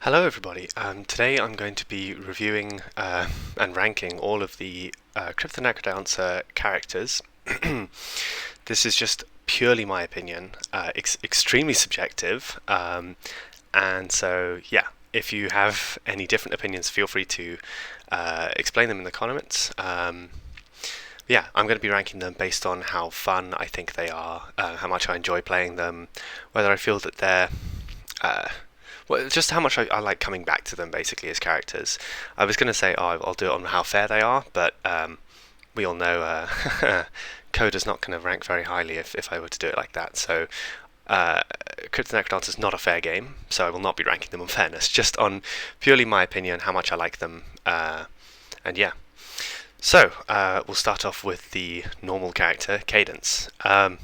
Hello everybody. Today I'm going to be reviewing and ranking all of the Crypt the Necrodancer characters. This is just purely my opinion, extremely subjective, and so yeah, if you have any different opinions, feel free to explain them in the comments. Yeah, I'm going to be ranking them based on how fun I think they are, how much I enjoy playing them, whether I feel that they're uh, well, just how much I like coming back to them basically as characters. I was going to say, oh, I'll do it on how fair they are, but we all know Coda's not going to rank very highly if I were to do it like that. So Crypt the Necrodancer is not a fair game, so I will not be ranking them on fairness, just on purely my opinion, how much I like them, and yeah. So we'll start off with the normal character, Cadence. I'm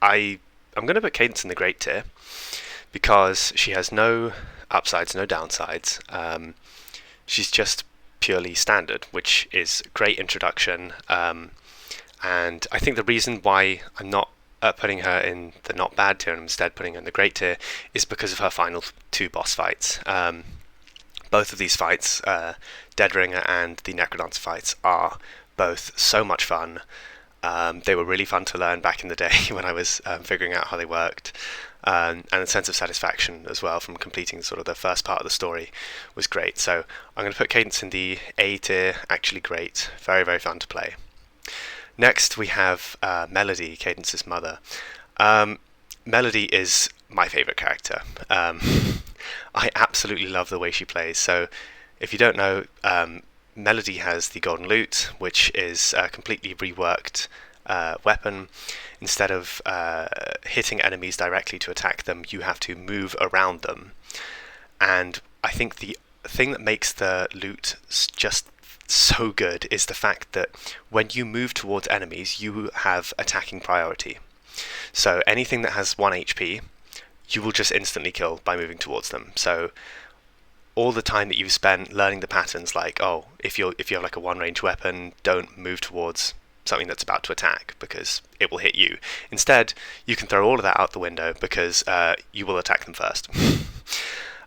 going to put Cadence in the great tier because she has no upsides, no downsides. She's just purely standard, which is a great introduction. And I think the reason why I'm not putting her in the not bad tier and instead putting her in the great tier is because of her final two boss fights. Both of these fights, Dead Ringer and the Necrodancer fights, are both so much fun. They were really fun to learn back in the day when I was figuring out how they worked. And a sense of satisfaction as well from completing sort of the first part of the story was great. So I'm going to put Cadence in the A tier, actually great, very, very fun to play. Next we have Melody, Cadence's mother. Melody is my favourite character. I absolutely love the way she plays. So if you don't know, Melody has the Golden Lute, which is a completely reworked weapon. Instead of hitting enemies directly to attack them, you have to move around them. And I think the thing that makes the lute just so good is the fact that when you move towards enemies, you have attacking priority. So anything that has 1 HP, you will just instantly kill by moving towards them. So all the time that you've spent learning the patterns, like, oh, if you have like a one range weapon, don't move towards something that's about to attack because it will hit you. Instead, you can throw all of that out the window because you will attack them first.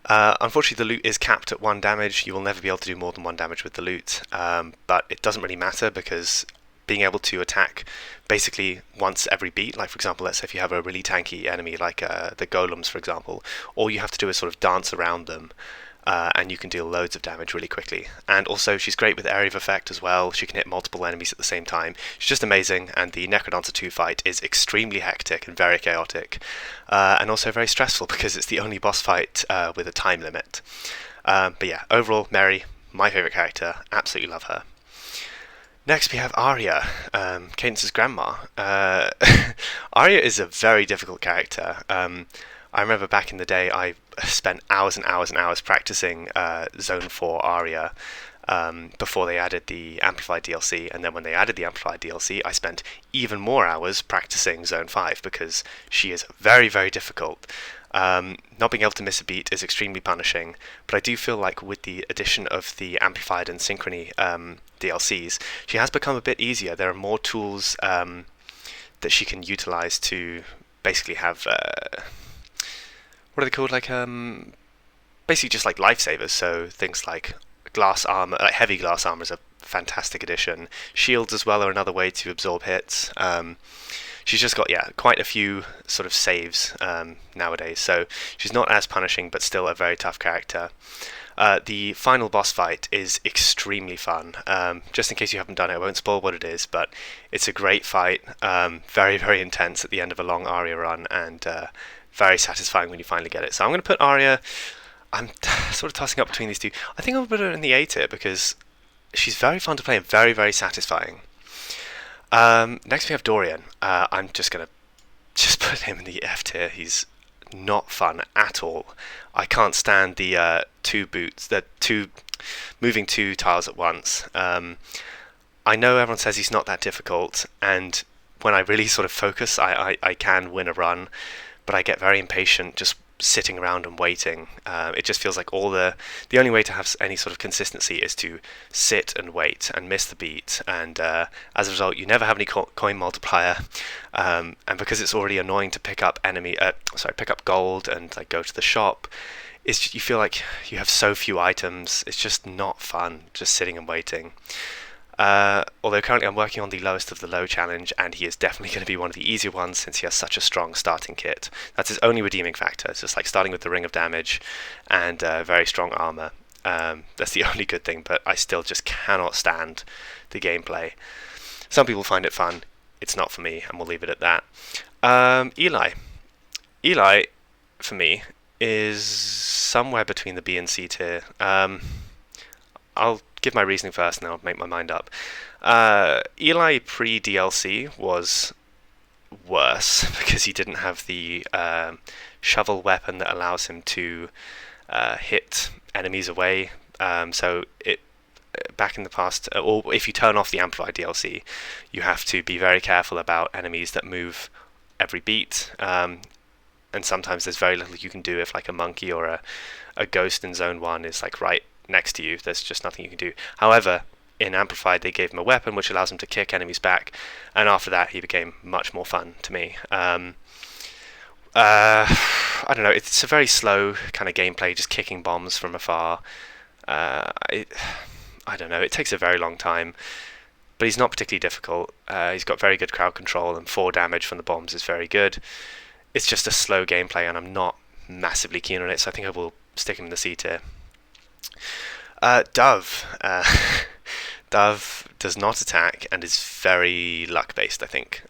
Unfortunately, the loot is capped at 1 damage. You will never be able to do more than 1 damage with the loot, but it doesn't really matter because being able to attack basically once every beat, like for example, let's say if you have a really tanky enemy like the golems, for example, all you have to do is sort of dance around them. And you can deal loads of damage really quickly. And also she's great with area of effect as well. She can hit multiple enemies at the same time. She's just amazing, and the Necrodancer 2 fight is extremely hectic and very chaotic, and also very stressful because it's the only boss fight with a time limit. But yeah, overall, Mary, my favourite character, absolutely love her. Next we have Arya, Cadence's grandma. Arya is a very difficult character. I remember back in the day I spent hours and hours and hours practicing Zone 4 Arya before they added the Amplified DLC, and then when they added the Amplified DLC I spent even more hours practicing Zone 5 because she is very, very difficult. Not being able to miss a beat is extremely punishing, but I do feel like with the addition of the Amplified and Synchrony DLCs, she has become a bit easier. There are more tools that she can utilize to basically have what are they called? Like basically just like lifesavers. So things like glass armor, like heavy glass armor, is a fantastic addition. Shields as well are another way to absorb hits. She's just got quite a few sort of saves nowadays. So she's not as punishing, but still a very tough character. The final boss fight is extremely fun. Just in case you haven't done it, I won't spoil what it is, but it's a great fight. Very, very intense at the end of a long Arya run, and very satisfying when you finally get it. So I'm going to put Arya. I'm sort of tossing up between these two. I think I'll put her in the A tier because she's very fun to play and very, very satisfying. Next we have Dorian. I'm just going to put him in the F tier. He's not fun at all. I can't stand the moving two tiles at once. I know everyone says he's not that difficult, and when I really sort of focus, I can win a run, but I get very impatient just sitting around and waiting. It just feels like the only way to have any sort of consistency is to sit and wait and miss the beat, and as a result you never have any coin multiplier, and because it's already annoying to pick up gold and like go to the shop, you feel like you have so few items. It's just not fun, just sitting and waiting. Although currently I'm working on the lowest of the low challenge, and he is definitely going to be one of the easier ones since he has such a strong starting kit. That's his only redeeming factor. It's just like starting with the ring of damage and very strong armor. That's the only good thing, but I still just cannot stand the gameplay. Some people find it fun. It's not for me, and we'll leave it at that. Eli. Eli, for me, is somewhere between the B and C tier. I'll give my reasoning first and then I'll make my mind up. Eli pre-DLC was worse because he didn't have the shovel weapon that allows him to hit enemies away. So it back in the past, or if you turn off the Amplified DLC, you have to be very careful about enemies that move every beat. And sometimes there's very little you can do if like a monkey or a ghost in Zone 1 is like right next to you. There's just nothing you can do. However, in Amplified they gave him a weapon which allows him to kick enemies back, and after that he became much more fun to me. I don't know, it's a very slow kind of gameplay, just kicking bombs from afar. I don't know, it takes a very long time, but he's not particularly difficult. He's got very good crowd control, and 4 damage from the bombs is very good. It's just a slow gameplay, and I'm not massively keen on it, so I think I will stick him in the C tier. Dove. Dove does not attack and is very luck-based, I think.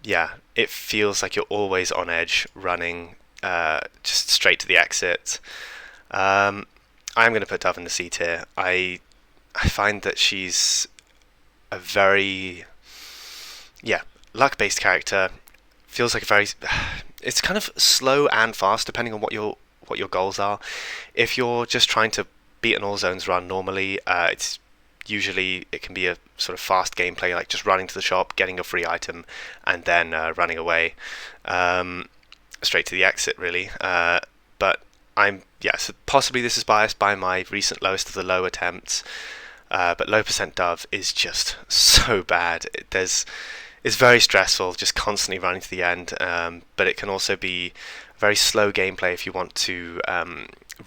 Yeah, it feels like you're always on edge, running just straight to the exit. I'm going to put Dove in the C tier. I find that she's a very, luck-based character. Feels like a very, it's kind of slow and fast depending on what your goals are. If you're just trying to beat an all zones run normally, it can be a sort of fast gameplay, like just running to the shop, getting a free item, and then running away straight to the exit, really. But so possibly this is biased by my recent lowest of the low attempts, but low percent Dove is just so bad. It's very stressful, just constantly running to the end, but it can also be very slow gameplay if you want to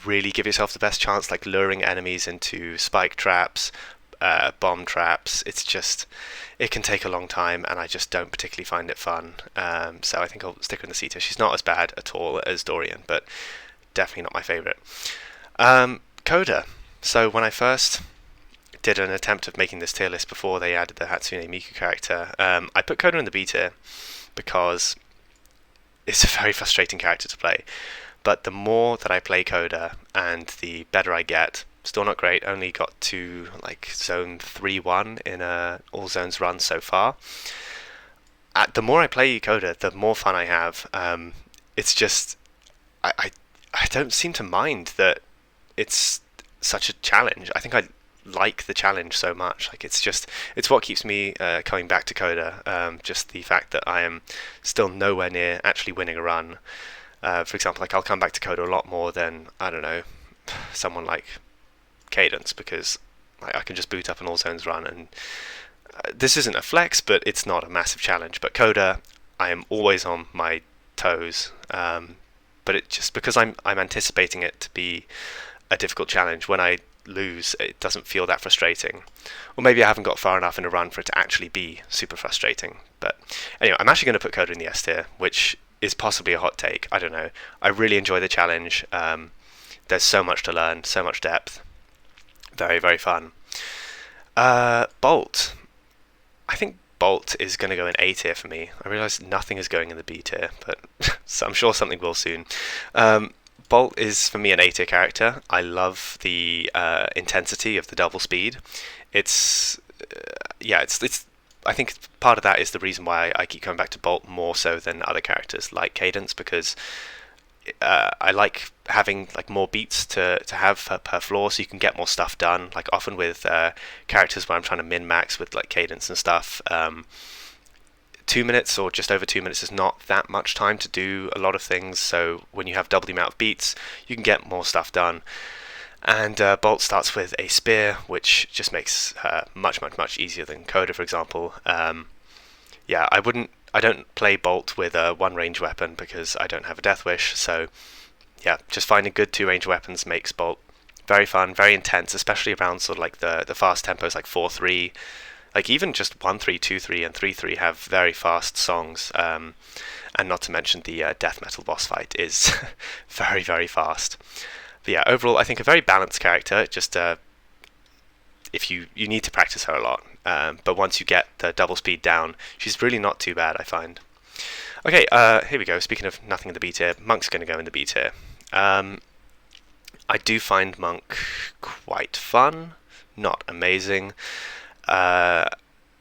really give yourself the best chance, like luring enemies into spike traps, bomb traps. It can take a long time, and I just don't particularly find it fun. So I think I'll stick with the C tier. She's not as bad at all as Dorian, but definitely not my favourite. Coda. So when I first did an attempt of making this tier list before they added the Hatsune Miku character, I put Coda in the B tier because it's a very frustrating character to play. But the more that I play Coda and the better I get, still not great, only got to like zone 3-1 in a all zones run so far. The more I play Coda, the more fun I have. It's just, I don't seem to mind that it's such a challenge. I think I like the challenge so much. Like it's what keeps me coming back to Coda. Just the fact that I am still nowhere near actually winning a run. For example, like I'll come back to Coda a lot more than, I don't know, someone like Cadence, because I can just boot up an all zones run, and this isn't a flex, but it's not a massive challenge. But Coda, I am always on my toes. But it just because I'm anticipating it to be a difficult challenge. When I lose, it doesn't feel that frustrating, or maybe I haven't got far enough in a run for it to actually be super frustrating. But anyway, I'm actually going to put Coda in the S tier, which is possibly a hot take. I don't know. I really enjoy the challenge. There's so much to learn, so much depth. Very, very fun. Bolt. I think Bolt is going to go in A tier for me. I realise nothing is going in the B tier, but so I'm sure something will soon. Bolt is for me an A tier character. I love the intensity of the double speed. It's I think part of that is the reason why I keep coming back to Bolt more so than other characters like Cadence, because I like having like more beats to have per floor, so you can get more stuff done. Like often with characters where I'm trying to min-max with like Cadence and stuff, 2 minutes or just over 2 minutes is not that much time to do a lot of things. So when you have double the amount of beats, you can get more stuff done. And Bolt starts with a spear, which just makes her much easier than Coda, for example. I don't play Bolt with a one range weapon because I don't have a Death Wish. So yeah, just finding good two-range weapons makes Bolt very fun, very intense, especially around sort of like the fast tempos like 4-3, like even just 1-3, 2-3, and 3-3 have very fast songs. And not to mention the death metal boss fight is very, very fast. But yeah, overall, I think a very balanced character. Just if you need to practice her a lot, but once you get the double speed down, she's really not too bad, I find. Okay, here we go. Speaking of nothing in the B tier, Monk's going to go in the B tier. I do find Monk quite fun, not amazing. I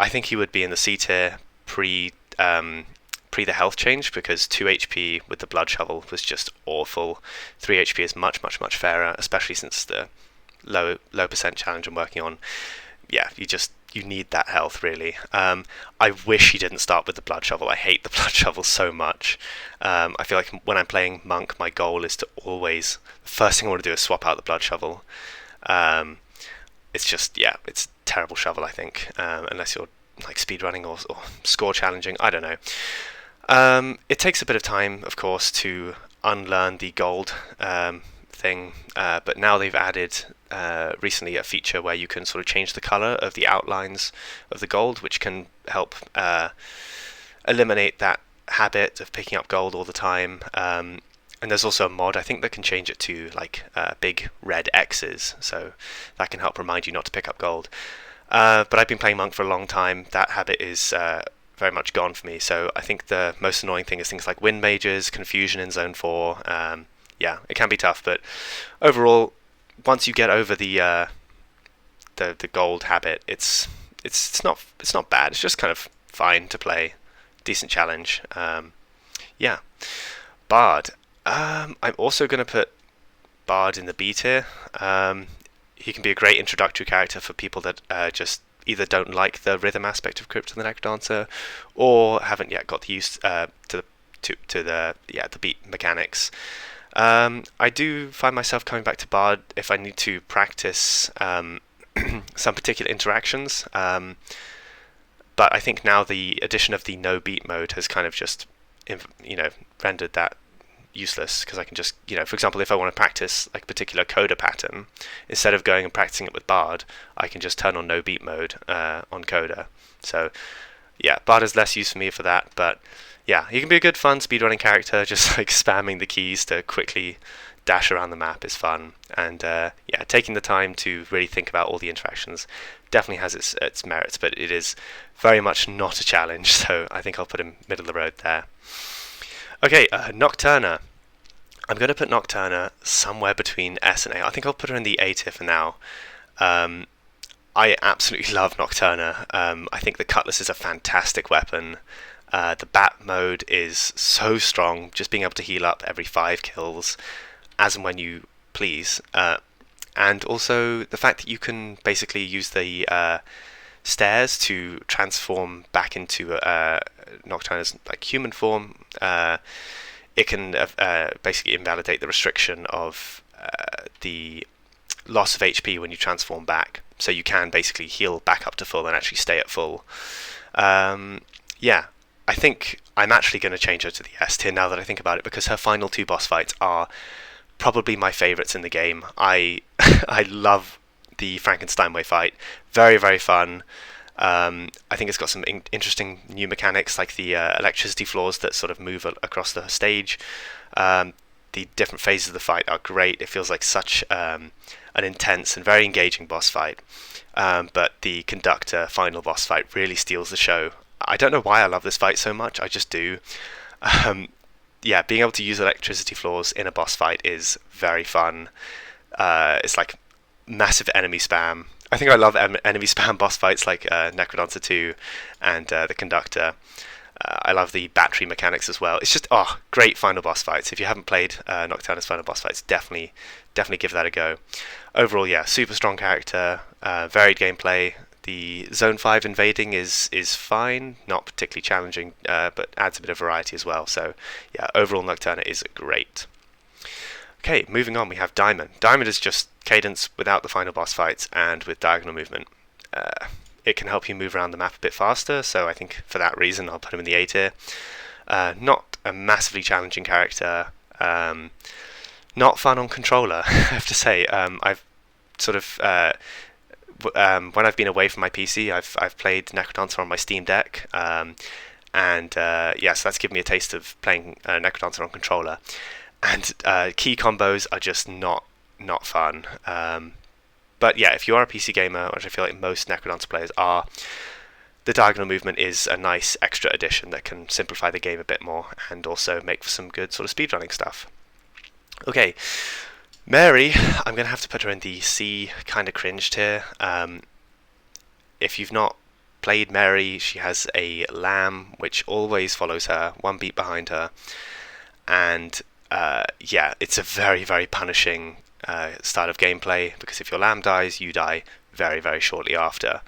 think he would be in the C tier pre the health change, because 2 HP with the blood shovel was just awful. 3 HP is much, much, much fairer, especially since the low percent challenge I'm working on. Yeah, you need that health, really. I wish he didn't start with the blood shovel. I hate the blood shovel so much. I feel like when I'm playing Monk, my goal is to always, the first thing I want to do is swap out the blood shovel. It's just, yeah, it's a terrible shovel, I think, unless you're like speedrunning or score challenging, I don't know. It takes a bit of time, of course, to unlearn the gold thing, but now they've added recently a feature where you can sort of change the color of the outlines of the gold, which can help eliminate that habit of picking up gold all the time. And there's also a mod, I think, that can change it to like big red X's, so that can help remind you not to pick up gold. But I've been playing Monk for a long time. That habit is very much gone for me, so I think the most annoying thing is things like wind mages, confusion in zone 4. Yeah, it can be tough, but overall, once you get over the gold habit, it's not bad. It's just kind of fine to play, decent challenge. Yeah, Bard. I'm also going to put Bard in the B tier. He can be a great introductory character for people that just either don't like the rhythm aspect of Crypt and the Necrodancer, or haven't yet got used to the beat mechanics. I do find myself coming back to Bard if I need to practice some particular interactions. But I think now the addition of the no beat mode has kind of just rendered that useless, because I can just, for example, if I want to practice like a particular Coda pattern, instead of going and practicing it with Bard, I can just turn on no beat mode on Coda. So yeah, Bard is less use for me for that, but yeah, he can be a good fun speedrunning character. Just like spamming the keys to quickly dash around the map is fun, and yeah, taking the time to really think about all the interactions definitely has its merits, but it is very much not a challenge, so I think I'll put him middle of the road there. Okay, Nocturna. I'm going to put Nocturna somewhere between S and A. I think I'll put her in the A tier for now. I absolutely love Nocturna. I think the Cutlass is a fantastic weapon. The bat mode is so strong, just being able to heal up every 5 kills, as and when you please. And also the fact that you can basically use the stairs to transform back into Nocturna's like human form. It can basically invalidate the restriction of the loss of HP when you transform back, so you can basically heal back up to full and actually stay at full. Yeah, I think I'm actually going to change her to the S tier now that I think about it, because her final 2 boss fights are probably my favourites in the game. I love the Frankenstein Way fight. Very, very fun. I think it's got some interesting new mechanics, like the electricity floors that sort of move across the stage. The different phases of the fight are great. It feels like such an intense and very engaging boss fight. But the Conductor final boss fight really steals the show. I don't know why I love this fight so much. I just do. Yeah, being able to use electricity floors in a boss fight is very fun. It's like massive enemy spam. I think I love enemy spam boss fights like Necrodancer 2 and the Conductor. I love the battery mechanics as well. It's just great final boss fights. If you haven't played Nocturna's final boss fights, definitely give that a go. Overall, yeah, super strong character, varied gameplay. The Zone 5 invading is fine, not particularly challenging, but adds a bit of variety as well. So yeah, overall Nocturna is great. Okay, moving on, we have Diamond. Diamond is just Cadence without the final boss fights and with diagonal movement. It can help you move around the map a bit faster, so I think for that reason I'll put him in the A tier. Not a massively challenging character. Not fun on controller, I have to say. I've sort of when I've been away from my PC, I've played Necrodancer on my Steam Deck, and yeah, so that's given me a taste of playing Necrodancer on controller. And key combos are just not fun. But yeah, if you are a PC gamer, which I feel like most Necrodancer players are, the diagonal movement is a nice extra addition that can simplify the game a bit more and also make for some good sort of speedrunning stuff. Okay, Mary, I'm going to have to put her in the C kind of cringe tier. If you've not played Mary, she has a lamb which always follows her, one beat behind her, and yeah, it's a very, very punishing style of gameplay, because if your lamb dies, you die very, very shortly after.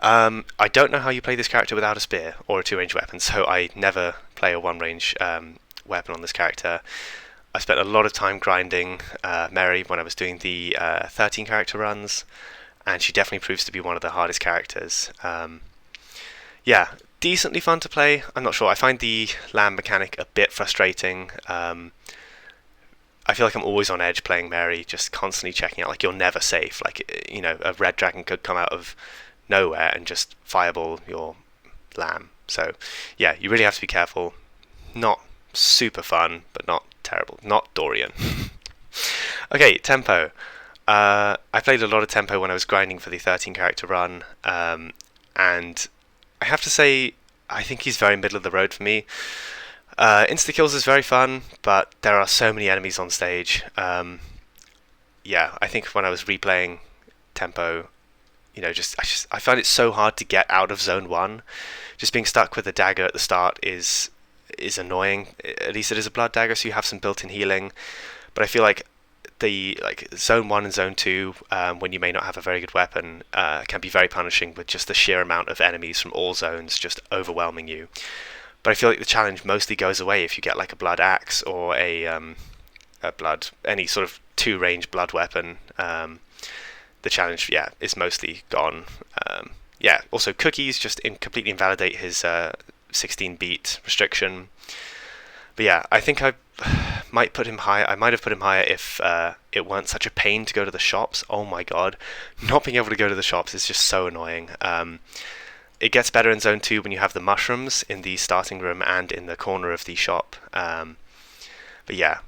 I don't know how you play this character without a spear or a two-range weapon, so I never play a one-range weapon on this character. I spent a lot of time grinding Mary when I was doing the 13 character runs, and she definitely proves to be one of the hardest characters. Yeah, decently fun to play. I'm not sure. I find the lamb mechanic a bit frustrating. I feel like I'm always on edge playing Mary, just constantly checking out. Like, you're never safe. Like, you know, a red dragon could come out of nowhere and just fireball your lamb. So, yeah, you really have to be careful. Not super fun, but not terrible. Not Dorian. Okay, tempo. I played a lot of tempo when I was grinding for the 13 character run, and I have to say, I think he's very middle of the road for me. Insta-kills is very fun, but there are so many enemies on stage. Yeah, I think when I was replaying tempo, you know, I find it so hard to get out of zone 1. Just being stuck with a dagger at the start is annoying. At least it is a blood dagger, so you have some built-in healing. But I feel like zone 1 and zone 2, when you may not have a very good weapon, can be very punishing with just the sheer amount of enemies from all zones just overwhelming you. But I feel like the challenge mostly goes away if you get like a blood axe or any sort of two-range blood weapon. The challenge, yeah, is mostly gone. Yeah, also cookies just completely invalidate his 16-beat restriction. But yeah, I think I might put him higher. I might have put him higher if it weren't such a pain to go to the shops. Oh my god, not being able to go to the shops is just so annoying. It gets better in zone 2 when you have the mushrooms in the starting room and in the corner of the shop. But yeah,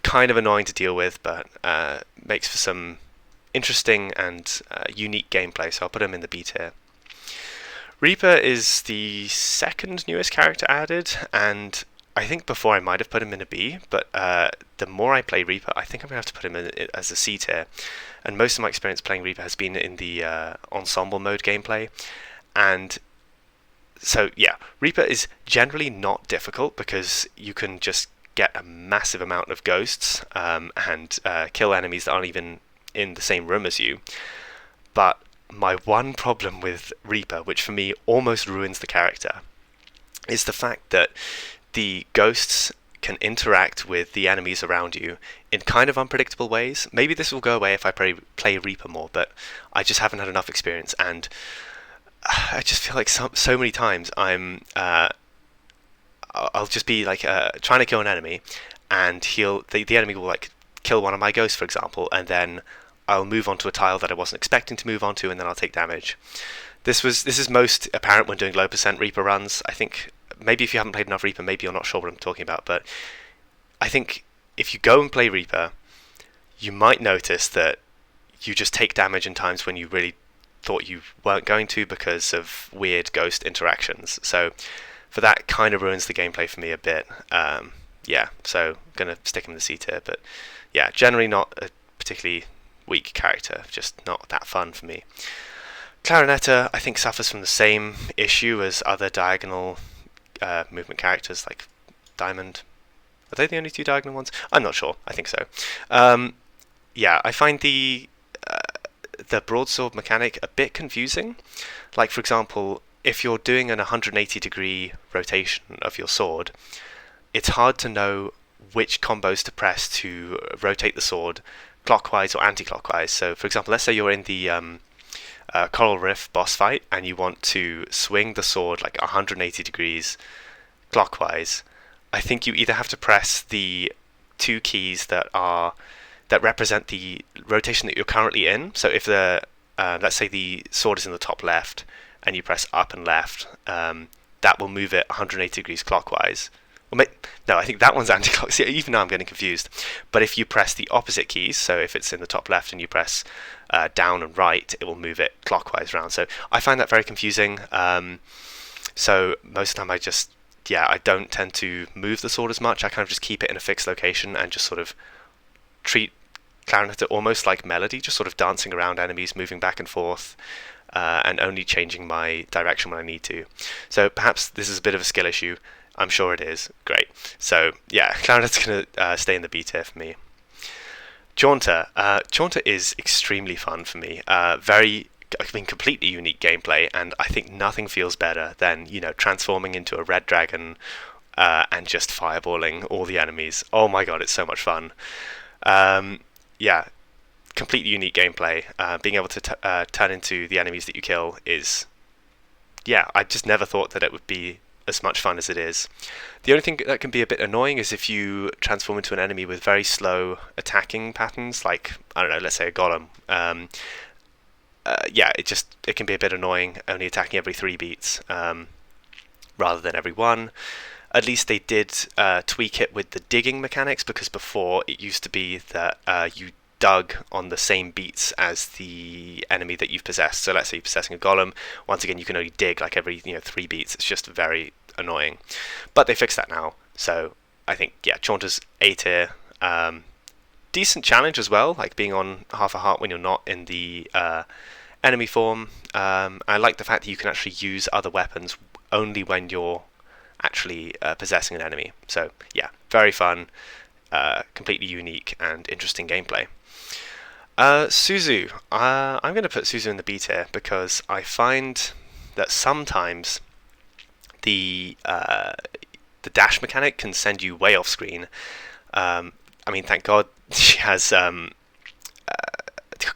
kind of annoying to deal with, but makes for some interesting and unique gameplay, so I'll put him in the B tier. Reaper is the second newest character added, and I think before I might have put him in a B, but the more I play Reaper, I think I'm going to have to put him in as a C tier. And most of my experience playing Reaper has been in the ensemble mode gameplay. And so, yeah, Reaper is generally not difficult because you can just get a massive amount of ghosts and kill enemies that aren't even in the same room as you. But my one problem with Reaper, which for me almost ruins the character, is the fact that the ghosts can interact with the enemies around you in kind of unpredictable ways. Maybe this will go away if I play Reaper more, but I just haven't had enough experience, and I just feel like so many times I'll just be like trying to kill an enemy, and the enemy will like kill one of my ghosts, for example, and then I'll move on to a tile that I wasn't expecting to move on to, and then I'll take damage. This is most apparent when doing low percent Reaper runs. I think maybe if you haven't played enough Reaper, maybe you're not sure what I'm talking about, but I think if you go and play Reaper, you might notice that you just take damage in times when you really thought you weren't going to because of weird ghost interactions. So for that, kind of ruins the gameplay for me a bit. Yeah, so I'm going to stick him in the C tier, but yeah, generally not a particularly weak character, just not that fun for me. Claretta, I think, suffers from the same issue as other diagonal movement characters like Diamond. Are they the only two diagonal ones? I'm not sure. I think so. Yeah, I find the broadsword mechanic a bit confusing. Like, for example, if you're doing an 180 degree rotation of your sword, it's hard to know which combos to press to rotate the sword clockwise or anti-clockwise. So, for example, let's say you're in the Coral Rift boss fight and you want to swing the sword like 180 degrees clockwise. I think you either have to press the two keys that represent the rotation that you're currently in. So if let's say the sword is in the top left, and you press up and left, that will move it 180 degrees clockwise. No, I think that one's anti-clockwise. See, even now I'm getting confused. But if you press the opposite keys, so if it's in the top left and you press down and right, it will move it clockwise round. So I find that very confusing. So most of the time I don't tend to move the sword as much. I kind of just keep it in a fixed location and just sort of treat Claretta almost like melody, just sort of dancing around enemies, moving back and forth, and only changing my direction when I need to. So perhaps this is a bit of a skill issue. I'm sure it is. Great. So yeah, Claretta's going to stay in the B tier for me. Jaunter. Jaunter is extremely fun for me. Completely unique gameplay, and I think nothing feels better than, transforming into a red dragon and just fireballing all the enemies. Oh my god, it's so much fun. Completely unique gameplay. Being able to turn into the enemies that you kill is... I just never thought that it would be as much fun as it is. The only thing that can be a bit annoying is if you transform into an enemy with very slow attacking patterns, like, I don't know, let's say a golem. It can be a bit annoying, only attacking every 3 beats rather than every 1. At least they did tweak it with the digging mechanics, because before it used to be that you dug on the same beats as the enemy that you've possessed. So let's say you're possessing a golem, once again you can only dig like every 3 beats. It's just very annoying, but they fixed that now. So I think Chaunter's A tier. Decent challenge as well, like being on half a heart when you're not in the enemy form. I like the fact that you can actually use other weapons only when you're actually possessing an enemy. So very fun, completely unique and interesting gameplay. Suzu. I'm going to put Suzu in the B tier because I find that sometimes the dash mechanic can send you way off screen. Thank God she has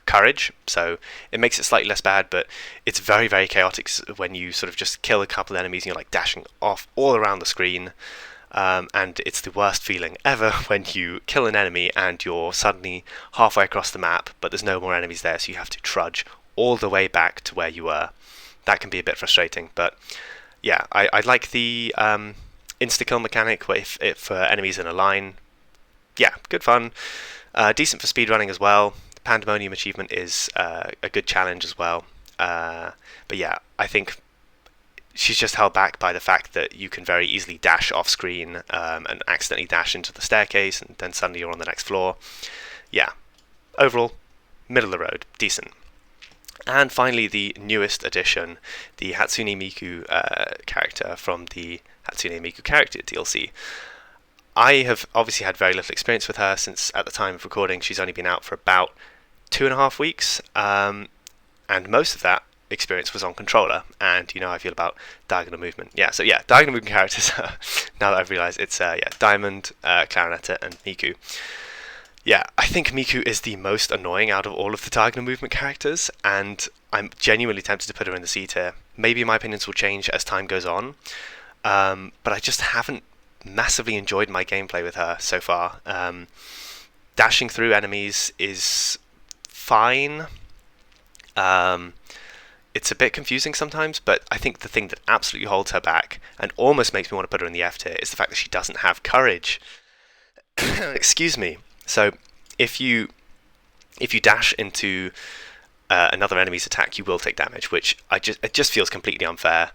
courage, so it makes it slightly less bad, but it's very, very chaotic when you sort of just kill a couple of enemies and you're like dashing off all around the screen. And it's the worst feeling ever when you kill an enemy and you're suddenly halfway across the map, but there's no more enemies there, so you have to trudge all the way back to where you were. That can be a bit frustrating, but I like the insta-kill mechanic where if enemies in a line. Good fun. Decent for speedrunning as well. The Pandemonium achievement is a good challenge as well. I think she's just held back by the fact that you can very easily dash off screen and accidentally dash into the staircase, and then suddenly you're on the next floor. Overall, middle of the road, decent. And finally, the newest addition, the Hatsune Miku character from the Hatsune Miku character DLC. I have obviously had very little experience with her, since at the time of recording she's only been out for about 2.5 weeks, and most of that experience was on controller, and how I feel about diagonal movement. Diagonal movement characters. Now that I've realised, it's Diamond, Claretta, and Miku. I think Miku is the most annoying out of all of the diagonal movement characters, and I'm genuinely tempted to put her in the C tier. Maybe my opinions will change as time goes on, but I just haven't massively enjoyed my gameplay with her so far. Dashing through enemies is fine. It's a bit confusing sometimes, but I think the thing that absolutely holds her back and almost makes me want to put her in the F tier is the fact that she doesn't have courage. Excuse me. So if you dash into another enemy's attack, you will take damage, which it just feels completely unfair.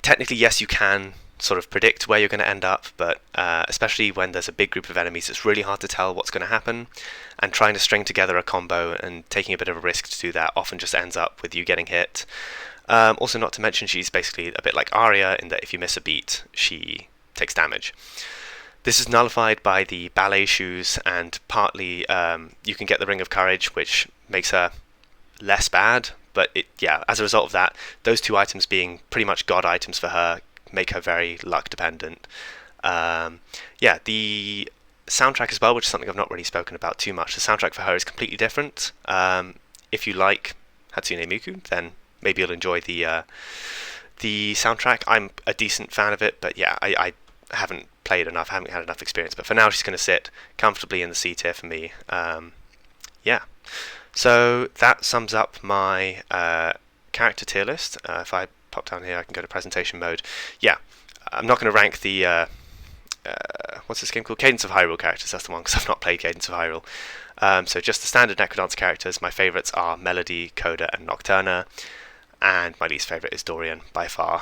Technically, yes, you can sort of predict where you're going to end up, but especially when there's a big group of enemies, it's really hard to tell what's going to happen, and trying to string together a combo and taking a bit of a risk to do that often just ends up with you getting hit. Also, not to mention, she's basically a bit like Arya in that if you miss a beat, she takes damage. This is nullified by the ballet shoes, and partly you can get the Ring of Courage, which makes her less bad, but as a result of that, those two items being pretty much god items for her make her very luck dependent. The soundtrack as well, which is something I've not really spoken about too much. The soundtrack for her is completely different. If you like Hatsune Miku, then maybe you'll enjoy the soundtrack. I'm a decent fan of it, but I haven't played enough, haven't had enough experience. But for now, she's going to sit comfortably in the C tier for me. Yeah. So that sums up my character tier list. If I pop down here, I can go to presentation mode. Yeah, I'm not going to rank the what's this game called? Cadence of Hyrule characters. That's the one, because I've not played Cadence of Hyrule. So just the standard Necrodancer characters. My favourites are Melody, Coda, and Nocturna, and my least favourite is Dorian by far.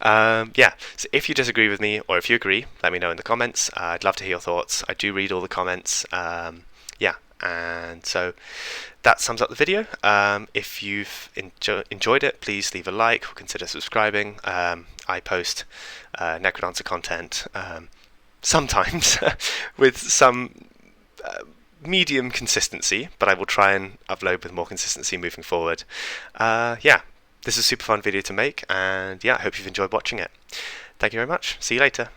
Yeah, so if you disagree with me, or if you agree, let me know in the comments. I'd love to hear your thoughts. I do read all the comments. Yeah, and so that sums up the video. If you've enjoyed it, please leave a like or consider subscribing. I post Necrodancer content sometimes with some medium consistency, but I will try and upload with more consistency moving forward. Yeah, this is a super fun video to make, and yeah, I hope you've enjoyed watching it. Thank you very much. See you later.